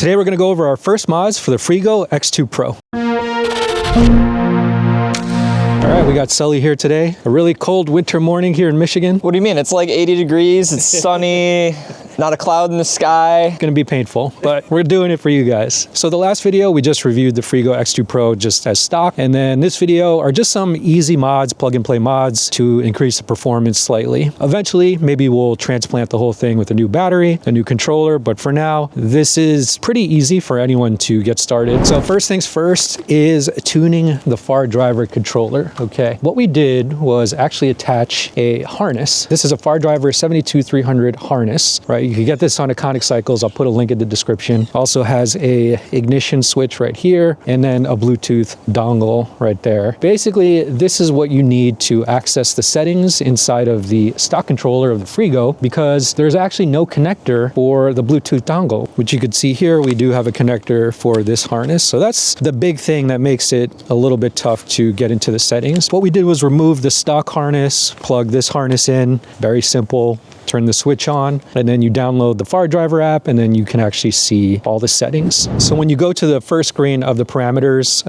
Today we're going to go over our first mods for the Freego X2 Pro. All right, we got Sully here today. A really cold winter morning here in Michigan. What do you mean? It's like 80 degrees, it's sunny, not a cloud in the sky. It's gonna be painful, but we're doing it for you guys. So the last video, we just reviewed the Freego X2 Pro just as stock. And then this video are just some easy mods, plug and play mods to increase the performance slightly. Eventually, maybe we'll transplant the whole thing with a new battery, a new controller. But for now, this is pretty easy for anyone to get started. So first things first is tuning the far driver controller. Okay, what we did was actually attach a harness. This is a far driver 72300 harness, right? You can get this on Iconic Cycles. I'll put a link in the description. Also has a ignition switch right here, and then a Bluetooth dongle right there. Basically, this is what you need to access the settings inside of the stock controller of the Freego, because there's actually no connector for the Bluetooth dongle, which you could see here. We do have a connector for this harness. So that's the big thing that makes it a little bit tough to get into the settings. What we did was remove the stock harness, plug this harness in, very simple. Turn the switch on, and then you download the far driver app, and then you can actually see all the settings. So when you go to the first screen of the parameters,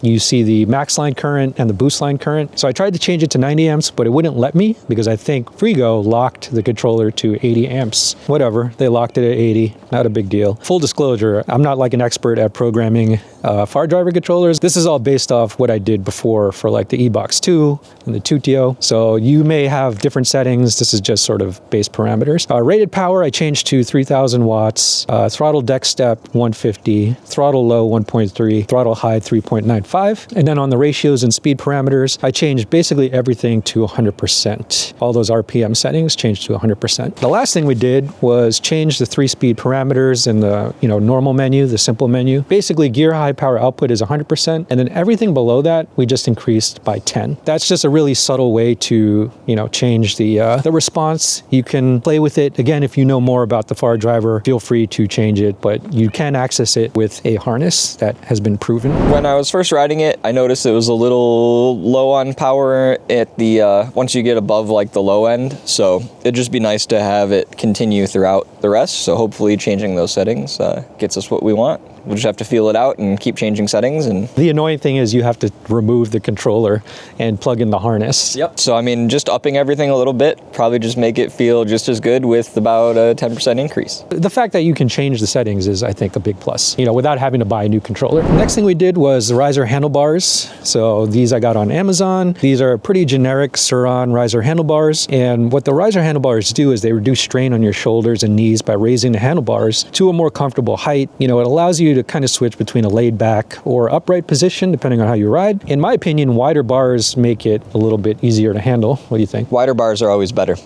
you see the max line current and the boost line current. So I tried to change it to 90 amps, but it wouldn't let me because I think Freego locked the controller to 80 amps. Whatever, they locked it at 80, not a big deal. Full disclosure, I'm not like an expert at programming far driver controllers. This is all based off what I did before for like the ebike 2 and the Tutio. So you may have different settings. This is just sort of base parameters. Rated power, I changed to 3000 watts. Throttle deck step 150, throttle low 1.3, throttle high 3.95. And then on the ratios and speed parameters, I changed basically everything to 100%. All those RPM settings changed to 100%. The last thing we did was change the 3-speed parameters in the normal menu, the simple menu. Basically, gear high power output is 100%, and then everything below that we just increased by 10. That's just a really subtle way to change the response. You can play with it. Again, if you know more about the far driver, feel free to change it, but you can access it with a harness that has been proven. When I was first riding it, I noticed it was a little low on power at the once you get above like the low end. So it'd just be nice to have it continue throughout the rest. So hopefully changing those settings gets us what we want. We'll just have to feel it out and keep changing settings. And the annoying thing is you have to remove the controller and plug in the harness. Yep. So I mean, just upping everything a little bit, probably just make it feel just as good with about a 10% increase. The fact that you can change the settings is, I think, a big plus, without having to buy a new controller. Next thing we did was the riser handlebars. So these I got on Amazon. These are pretty generic Sur-Ron riser handlebars. And what the riser handlebars do is they reduce strain on your shoulders and knees by raising the handlebars to a more comfortable height. It allows you to kind of switch between a laid back or upright position depending on how you ride. In my opinion, wider bars make it a little bit easier to handle. What do you think? Wider bars are always better.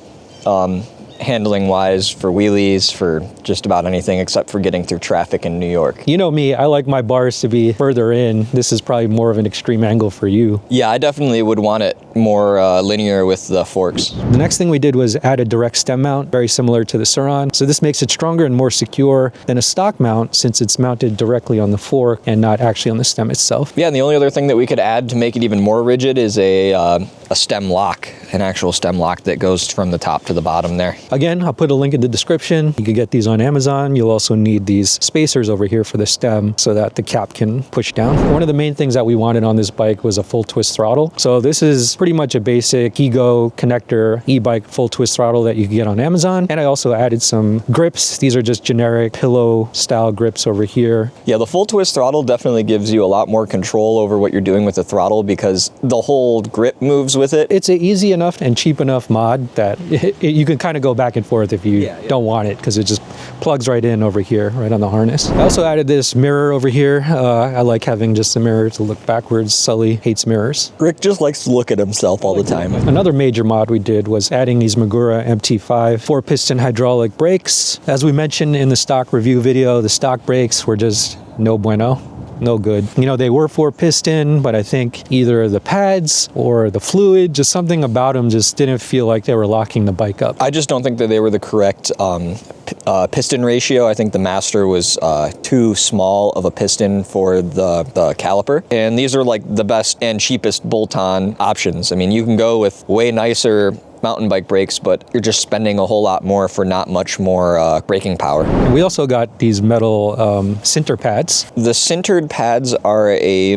Handling wise, for wheelies, for just about anything except for getting through traffic in New York. You know me, I like my bars to be further in. This is probably more of an extreme angle for you. Yeah, I definitely would want it more linear with the forks. The next thing we did was add a direct stem mount, very similar to the Sur-Ron. So this makes it stronger and more secure than a stock mount since it's mounted directly on the fork and not actually on the stem itself. Yeah, and the only other thing that we could add to make it even more rigid is a stem lock, an actual stem lock that goes from the top to the bottom there. Again, I'll put a link in the description. You can get these on Amazon. You'll also need these spacers over here for the stem so that the cap can push down. One of the main things that we wanted on this bike was a full twist throttle. So this is pretty much a basic Ego connector e-bike full twist throttle that you can get on Amazon. And I also added some grips. These are just generic pillow style grips over here. Yeah, the full twist throttle definitely gives you a lot more control over what you're doing with the throttle because the whole grip moves with it. It's an easy enough and cheap enough mod that you can kind of go back and forth if you don't want it, because it just plugs right in over here, right on the harness. I also added this mirror over here. I like having just a mirror to look backwards. Sully hates mirrors. Rick just likes to look at himself all the time. Another major mod we did was adding these Magura MT5 4-piston hydraulic brakes. As we mentioned in the stock review video, the stock brakes were just no bueno. No good. They were 4-piston, but I think either the pads or the fluid, just something about them just didn't feel like they were locking the bike up. I just don't think that they were the correct piston ratio. I think the Master was too small of a piston for the caliper. And these are like the best and cheapest bolt-on options. I mean, you can go with way nicer mountain bike brakes, but you're just spending a whole lot more for not much more braking power. And we also got these metal sinter pads. The sintered pads are a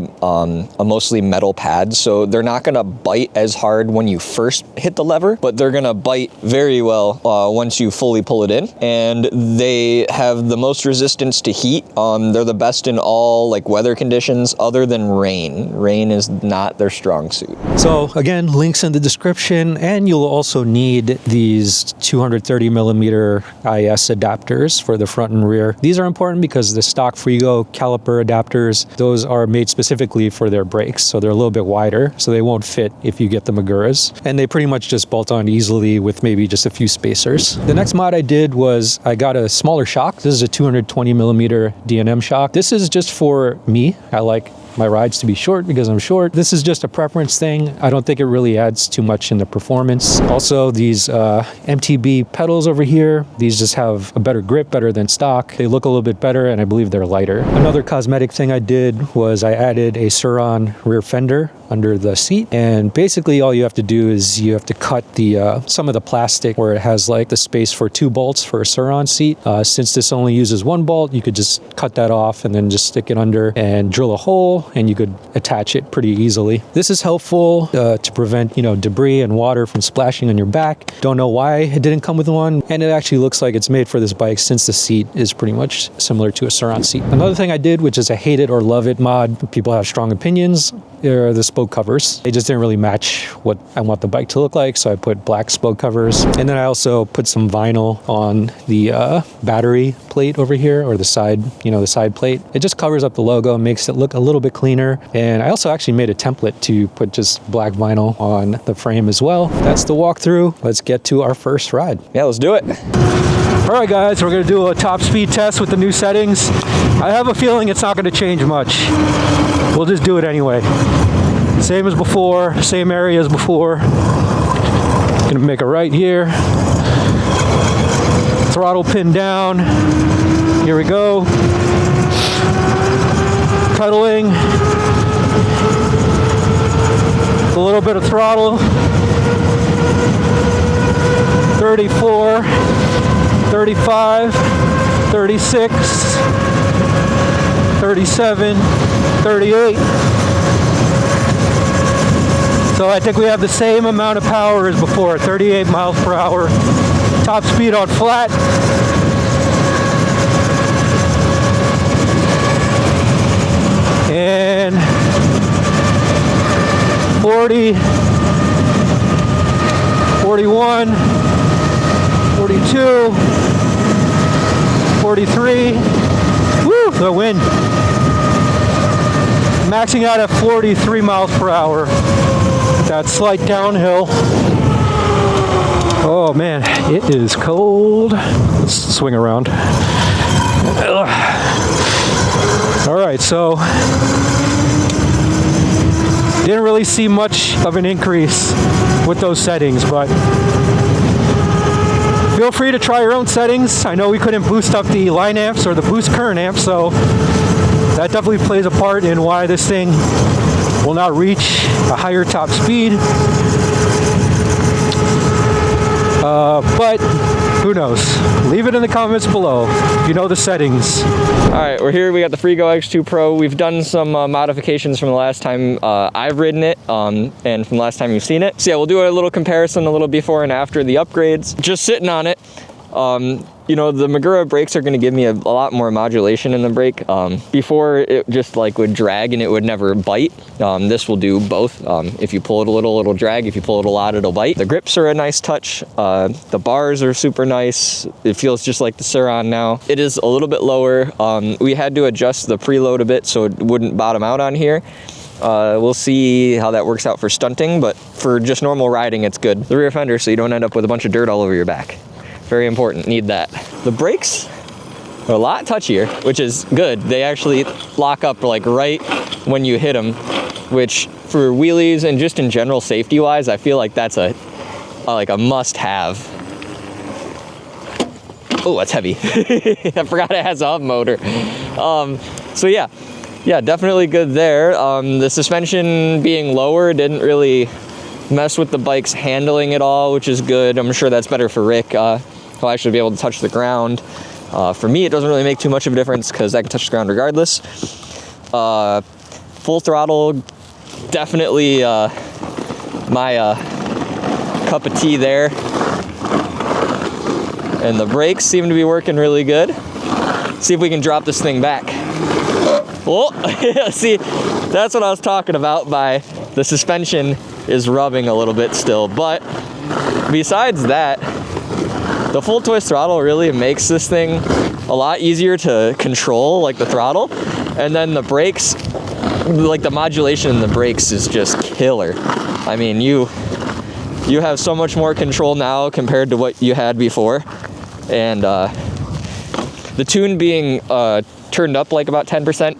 mostly metal pad, so they're not going to bite as hard when you first hit the lever, but they're going to bite very well once you fully pull it in. And they have the most resistance to heat. They're the best in all like weather conditions other than rain. Rain is not their strong suit. So again, links in the description, and you'll also need these 230 millimeter IS adapters for the front and rear. These are important because the stock Freego caliper adapters, those are made specifically for their brakes, so they're a little bit wider, so they won't fit if you get the Maguras, and they pretty much just bolt on easily with maybe just a few spacers. The next mod I did was I got a smaller shock. This is a 220 millimeter D&M shock. This is just for me. I like my rides to be short because I'm short. This is just a preference thing. I don't think it really adds too much in the performance. Also, these MTB pedals over here, these just have a better grip, better than stock. They look a little bit better, and I believe they're lighter. Another cosmetic thing I did was I added a Sur-Ron rear fender under the seat, and basically all you have to do is you have to cut the some of the plastic where it has like the space for 2 bolts for a Sur-Ron seat. Since this only uses 1 bolt, you could just cut that off and then just stick it under and drill a hole, and you could attach it pretty easily. This is helpful to prevent, you know, debris and water from splashing on your back. Don't know why it didn't come with one, and it actually looks like it's made for this bike since the seat is pretty much similar to a Sur-Ron seat. Another thing I did, which is a hate it or love it mod, people have strong opinions, are the spoke covers. They just didn't really match what I want the bike to look like, so I put black spoke covers. And then I also put some vinyl on the battery plate over here, or the side, you know, the side plate. It just covers up the logo, makes it look a little bit cleaner. And I also actually made a template to put just black vinyl on the frame as well. That's the walkthrough. Let's get to our first ride. Yeah, let's do it. All right, guys, we're gonna do a top speed test with the new settings. I have a feeling it's not gonna change much. We'll just do it anyway. Same as before, same area as before. Gonna make a right here. Throttle pin down. Here we go. Pedaling. A little bit of throttle. 34, 35, 36, 37, 38. So I think we have the same amount of power as before, 38 miles per hour. Top speed on flat. And 40, 41, 42, 43. Woo, the wind. Maxing out at 43 miles per hour. That slight downhill. Oh man, it is cold. Let's swing around. Ugh. All right, so didn't really see much of an increase with those settings, but feel free to try your own settings. I know we couldn't boost up the line amps or the boost current amp, so that definitely plays a part in why this thing will not reach a higher top speed. But who knows? Leave it in the comments below if you know the settings. All right, we're here. We got the Freego X2 Pro. We've done some modifications from the last time I've ridden it and from the last time you've seen it. So yeah, we'll do a little comparison, a little before and after the upgrades. Just sitting on it. You know, the Magura brakes are going to give me a lot more modulation in the brake. Before, it just like would drag and it would never bite. This will do both. If you pull it a little, it'll drag. If you pull it a lot, it'll bite. The grips are a nice touch. The bars are super nice. It feels just like the Sur-Ron now. It is a little bit lower. We had to adjust the preload a bit so it wouldn't bottom out on here. We'll see how that works out for stunting, but for just normal riding, it's good. The rear fender, so you don't end up with a bunch of dirt all over your back. Very important, need that. The brakes are a lot touchier, which is good. They actually lock up like right when you hit them, which for wheelies and just in general safety-wise, I feel like that's a must-have. Oh, that's heavy. I forgot it has a hub motor. So yeah, definitely good there. The suspension being lower didn't really mess with the bike's handling at all, which is good. I'm sure that's better for Rick. He'll actually be able to touch the ground. For me, it doesn't really make too much of a difference because I can touch the ground regardless. Full throttle, definitely my cup of tea there. And the brakes seem to be working really good. See if we can drop this thing back. Oh, see, that's what I was talking about by the suspension is rubbing a little bit still. But besides that, the full twist throttle really makes this thing a lot easier to control, like the throttle. And then the brakes, like the modulation in the brakes is just killer. I mean, you have so much more control now compared to what you had before. And the tune being turned up like about 10%,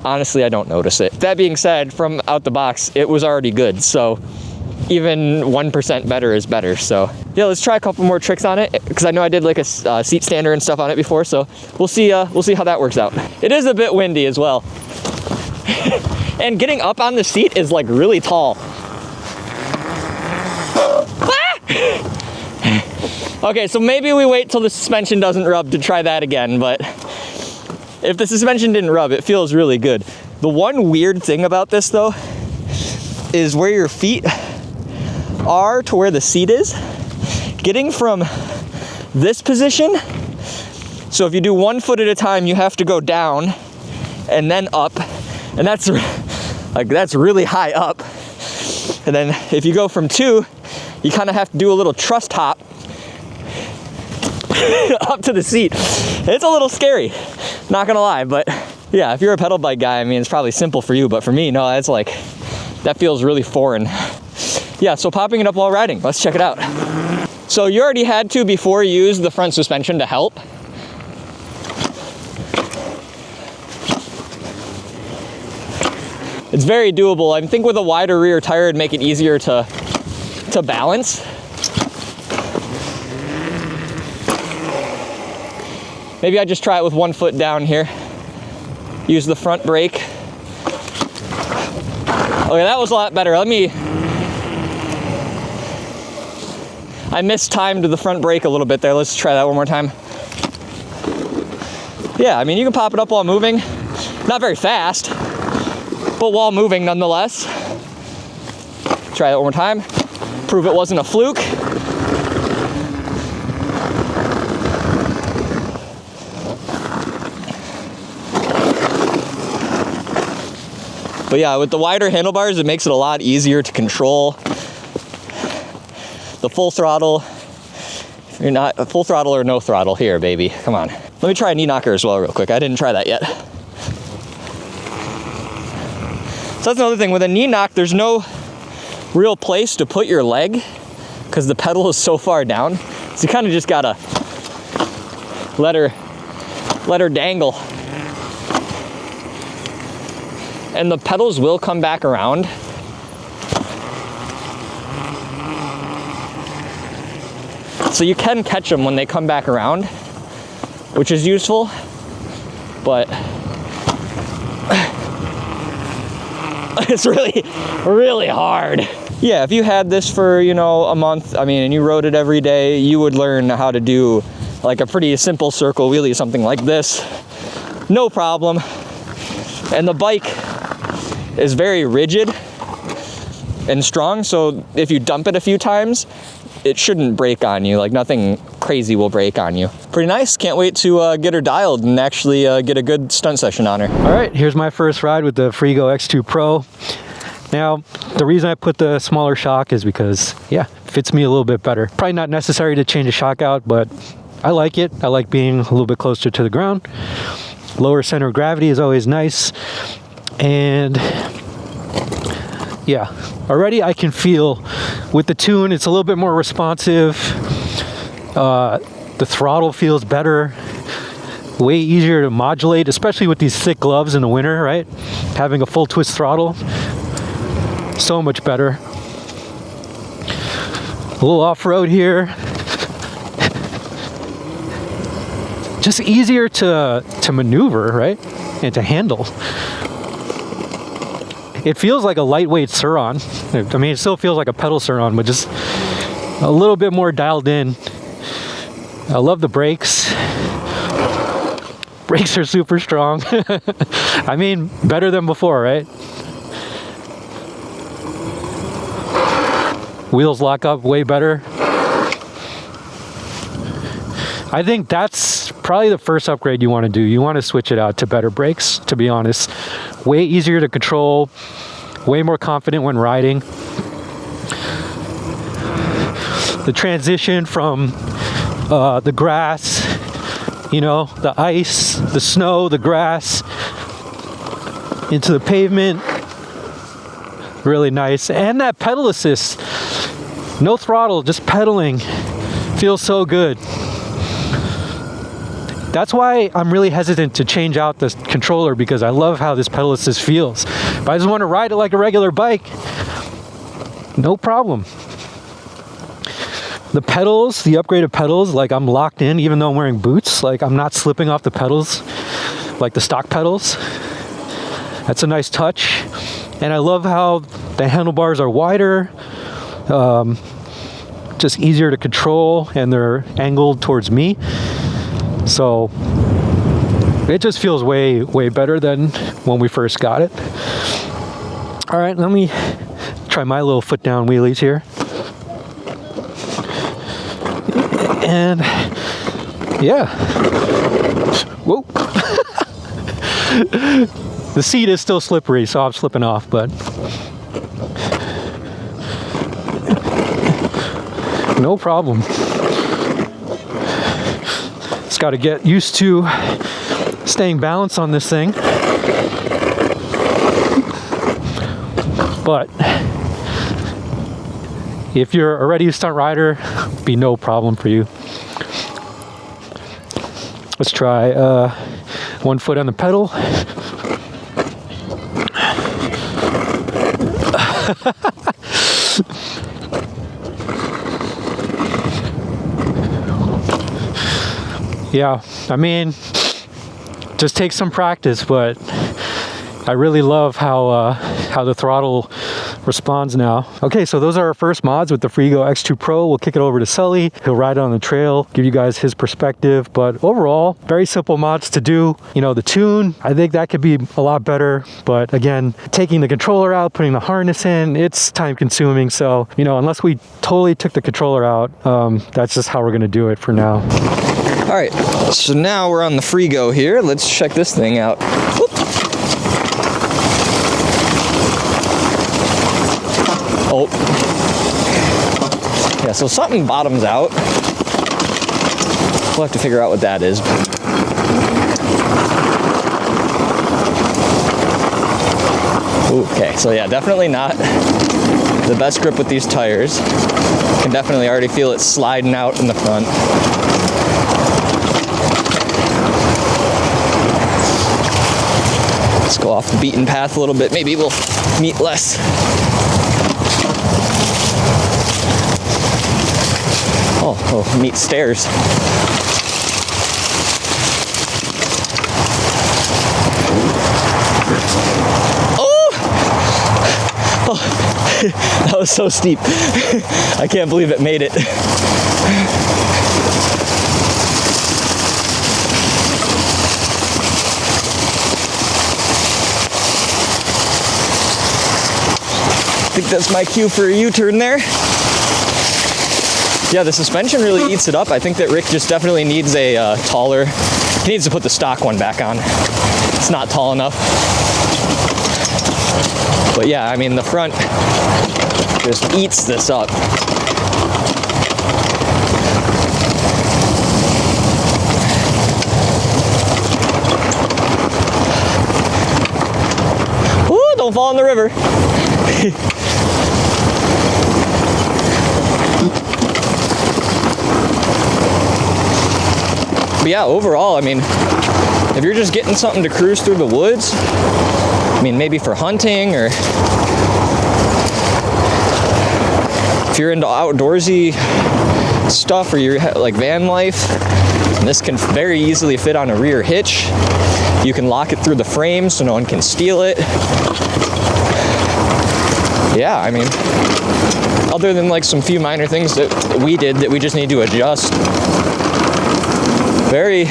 honestly, I don't notice it. That being said, from out the box, it was already good. So even 1% better is better. So yeah, let's try a couple more tricks on it, because I know I did like a seat stander and stuff on it before. So we'll see how that works out. It is a bit windy as well. And getting up on the seat is like really tall. Okay, so maybe we wait till the suspension doesn't rub to try that again, but if the suspension didn't rub, it feels really good. The one weird thing about this though is where your feet are to where the seat is. Getting from this position, so if you do 1 foot at a time, you have to go down and then up, and that's really high up. And then if you go from 2, you kind of have to do a little trust hop up to the seat. It's a little scary, not gonna lie, but yeah, if you're a pedal bike guy, I mean, it's probably simple for you, but for me, no, it's like, that feels really foreign. Yeah, so popping it up while riding, let's check it out. So you already had to before you used the front suspension to help. It's very doable. I think with a wider rear tire, it'd make it easier to balance. Maybe I just try it with 1 foot down here. Use the front brake. Okay, that was a lot better. I mistimed the front brake a little bit there. Let's try that one more time. Yeah, I mean, you can pop it up while moving. Not very fast, but while moving nonetheless. Try that one more time. Prove it wasn't a fluke. But yeah, with the wider handlebars, it makes it a lot easier to control. The full throttle, you're not a full throttle or no throttle here, baby. Come on. Let me try a knee knocker as well real quick. I didn't try that yet. So that's another thing. With a knee knock, there's no real place to put your leg because the pedal is so far down. So you kind of just gotta let her dangle. And the pedals will come back around. So you can catch them when they come back around, which is useful, but it's really, really hard. Yeah, if you had this for, you know, a month, I mean, and you rode it every day, you would learn how to do like a pretty simple circle wheelie, something like this. No problem. And the bike is very rigid and strong, so if you dump it a few times, it shouldn't break on you. Like nothing crazy will break on you. Pretty nice. Can't wait to get her dialed and actually get a good stunt session on her. All right, here's my first ride with the Freego X2 Pro. Now, the reason I put the smaller shock is because, yeah, it fits me a little bit better. Probably not necessary to change the shock out, but I like it. I like being a little bit closer to the ground. Lower center of gravity is always nice. And yeah, already I can feel with the tune, it's a little bit more responsive. The throttle feels better, way easier to modulate, especially with these thick gloves in the winter, right? Having a full twist throttle, so much better. A little off-road here. Just easier to maneuver, right? And to handle. it feels like a lightweight Sur-Ron. I mean, it still feels like a pedal Sur-Ron, but just a little bit more dialed in. I love the brakes. Brakes are super strong. I mean, better than before, right? Wheels lock up way better. I think that's probably the first upgrade you want to do. You want to switch it out to better brakes, to be honest. Way easier to control, way more confident when riding. The transition from the grass, you know, the ice, the snow, the grass, into the pavement, really nice. And that pedal assist, no throttle, just pedaling, feels so good. That's why I'm really hesitant to change out this controller, because I love how this pedal assist feels. If I just want to ride it like a regular bike, no problem. The pedals, the upgraded pedals, like I'm locked in even though I'm wearing boots. Like I'm not slipping off the pedals like the stock pedals. That's a nice touch. And I love how the handlebars are wider, just easier to control, and they're angled towards me. So it just feels way, way better than when we first got it. All right, let me try my little foot down wheelies here. And yeah, whoa. The seat is still slippery, so I'm slipping off, but no problem. Just got to get used to staying balanced on this thing. But if you're already a stunt rider, it'd be no problem for you. Let's try one foot on the pedal. Yeah, I mean, just takes some practice, but I really love how the throttle responds now. Okay, so those are our first mods with the Freego X2 Pro. We'll kick it over to Sully. He'll ride it on the trail, give you guys his perspective. But overall, very simple mods to do. You know, the tune, I think that could be a lot better. But again, taking the controller out, putting the harness in, it's time consuming. So, you know, unless we totally took the controller out, that's just how we're gonna do it for now. All right, so now we're on the Freego here. Let's check this thing out. Whoop. Oh. Yeah, so something bottoms out. We'll have to figure out what that is. Okay, so yeah, definitely not the best grip with these tires. Can definitely already feel it sliding out in the front. Let's go off the beaten path a little bit. Maybe we'll meet less. Oh, meet stairs. Oh, that was so steep. I can't believe it made it. I think that's my cue for a U-turn there. Yeah, the suspension really eats it up. I think that Rick just definitely needs a taller, he needs to put the stock one back on. It's not tall enough. But yeah, I mean, the front just eats this up. Ooh, don't fall in the river. But yeah, overall, I mean, if you're just getting something to cruise through the woods, I mean, maybe for hunting, or if you're into outdoorsy stuff, or you're like van life, And this can very easily fit on a rear hitch. You can lock it through the frame so no one can steal it. Yeah, I mean, other than like some few minor things that we did that we just need to adjust, very,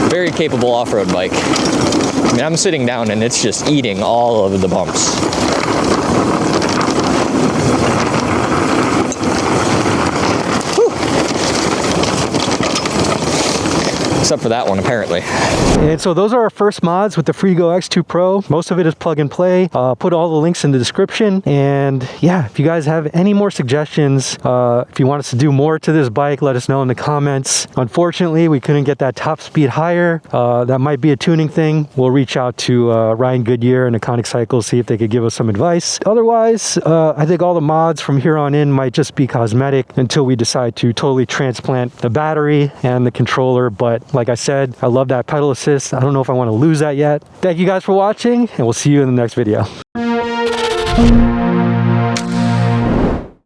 very capable off-road bike. I mean, I'm sitting down and it's just eating all of the bumps. Except for that one, apparently. And so those are our first mods with the Freego X2 Pro. Most of it is plug and play. Put all the links in the description. And yeah, if you guys have any more suggestions, if you want us to do more to this bike, let us know in the comments. Unfortunately, we couldn't get that top speed higher. That might be a tuning thing. We'll reach out to Ryan Goodyear and Iconic Cycles, see if they could give us some advice. Otherwise, I think all the mods from here on in might just be cosmetic until we decide to totally transplant the battery and the controller. But like I said, I love that pedal assist. I don't know if I want to lose that yet. Thank you guys for watching, and we'll see you in the next video.